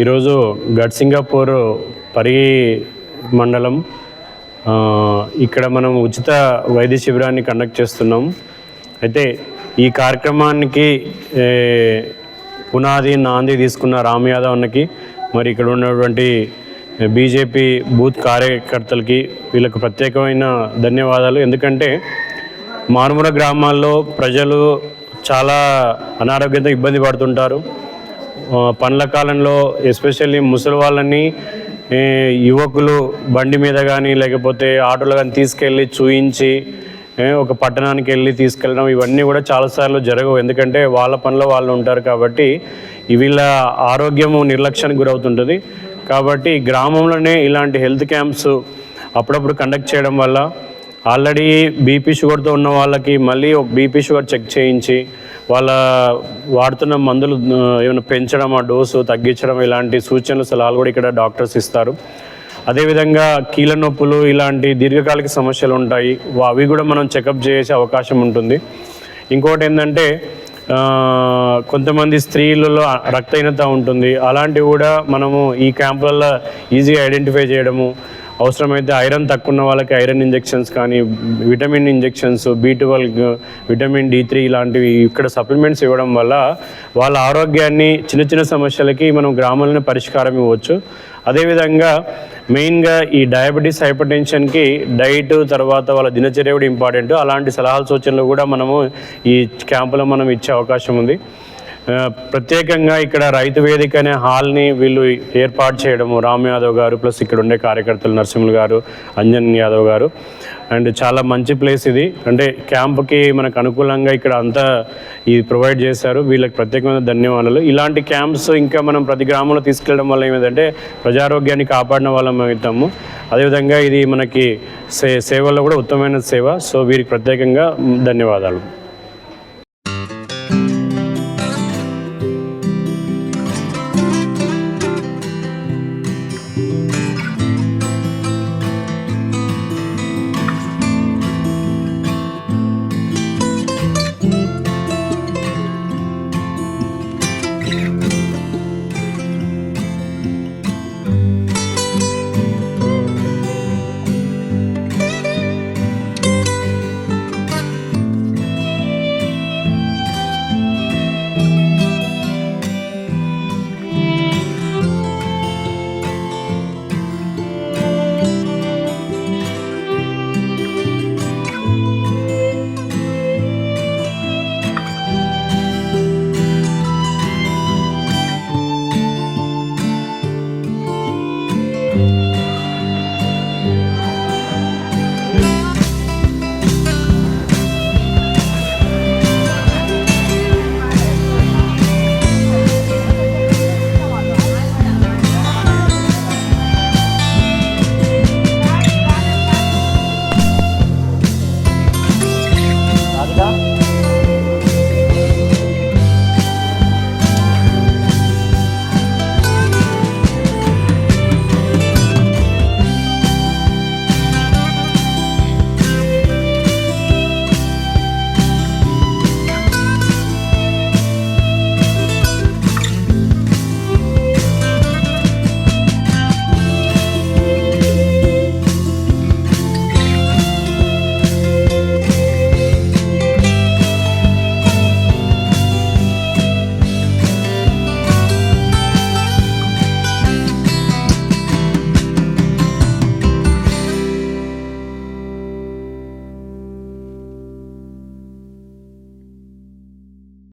ఈరోజు గడ్సింగాపూర్ పరిగి మండలం ఇక్కడ మనం ఉచిత వైద్య శిబిరాన్ని కండక్ట్ చేస్తున్నాం. అయితే ఈ కార్యక్రమానికి పునాది నాంది తీసుకున్న రామ్ యాదవ్ అన్నకి, మరి ఇక్కడ ఉన్నటువంటి బీజేపీ బూత్ కార్యకర్తలకి వీళ్ళకు ప్రత్యేకమైన ధన్యవాదాలు. ఎందుకంటే మారుమూల గ్రామాల్లో ప్రజలు చాలా అనారోగ్యంతో ఇబ్బంది పడుతుంటారు. పండ్ల కాలంలో ఎస్పెషల్లీ ముసలి వాళ్ళని యువకులు బండి మీద కానీ లేకపోతే ఆటోలో కానీ తీసుకెళ్ళి చూయించి ఒక పట్టణానికి వెళ్ళి తీసుకెళ్ళడం ఇవన్నీ కూడా చాలాసార్లు జరగవు. ఎందుకంటే వాళ్ళ పనిలో వాళ్ళు ఉంటారు కాబట్టి వీళ్ళ ఆరోగ్యము నిర్లక్ష్యానికి గురవుతుంటుంది. కాబట్టి గ్రామంలోనే ఇలాంటి హెల్త్ క్యాంప్స్ అప్పుడప్పుడు కండక్ట్ చేయడం వల్ల ఆల్రెడీ బీపీ షుగర్తో ఉన్న వాళ్ళకి మళ్ళీ ఒక బీపీ షుగర్ చెక్ చేయించి వాళ్ళ వాడుతున్న మందులు ఏమైనా పెంచడం, ఆ డోసు తగ్గించడం, ఇలాంటి సూచనలు సలహాలు కూడా ఇక్కడ డాక్టర్స్ ఇస్తారు. అదేవిధంగా కీళ్ళ నొప్పులు ఇలాంటి దీర్ఘకాలిక సమస్యలు ఉంటాయి, అవి కూడా మనం చెకప్ చేసే అవకాశం ఉంటుంది. ఇంకోటి ఏంటంటే కొంతమంది స్త్రీలలో రక్తహీనత ఉంటుంది, అలాంటివి కూడా మనము ఈ క్యాంపులలో ఈజీగా ఐడెంటిఫై చేయడము, అవసరమైతే ఐరన్ తక్కువ ఉన్న వాళ్ళకి ఐరన్ ఇంజెక్షన్స్ కానీ vitamin injections, B12, vitamin D3 ఇలాంటివి ఇక్కడ సప్లిమెంట్స్ ఇవ్వడం వల్ల వాళ్ళ ఆరోగ్యాన్ని చిన్న చిన్న సమస్యలకి మనం గ్రామంలోనే పరిష్కారం ఇవ్వచ్చు. అదేవిధంగా మెయిన్గా ఈ డయాబెటీస్, హైపర్ టెన్షన్కి డైట్ తర్వాత వాళ్ళ దినచర్య కూడా ఇంపార్టెంట్. అలాంటి సలహాలు సూచనలు కూడా మనము ఈ క్యాంపులో మనం ఇచ్చే అవకాశం ఉంది. ప్రత్యేకంగా ఇక్కడ రైతు వేదిక అనే హాల్ని వీళ్ళు ఏర్పాటు చేయడము రామ్ యాదవ్ గారు ప్లస్ ఇక్కడ ఉండే కార్యకర్తలు నరసింహులు గారు, అంజన్ యాదవ్ గారు, అండ్ చాలా మంచి ప్లేస్ ఇది. అంటే క్యాంప్కి మనకు అనుకూలంగా ఇక్కడ అంతా ఇది ప్రొవైడ్ చేశారు. వీళ్ళకి ప్రత్యేకమైన ధన్యవాదాలు. ఇలాంటి క్యాంప్స్ ఇంకా మనం ప్రతి గ్రామంలో తీసుకెళ్ళడం వల్ల ఏమిటంటే ప్రజారోగ్యాన్ని కాపాడిన వాళ్ళం అవుతాము. అదేవిధంగా ఇది మనకి సేవల్లో కూడా ఉత్తమమైన సేవ. సో వీరికి ప్రత్యేకంగా ధన్యవాదాలు.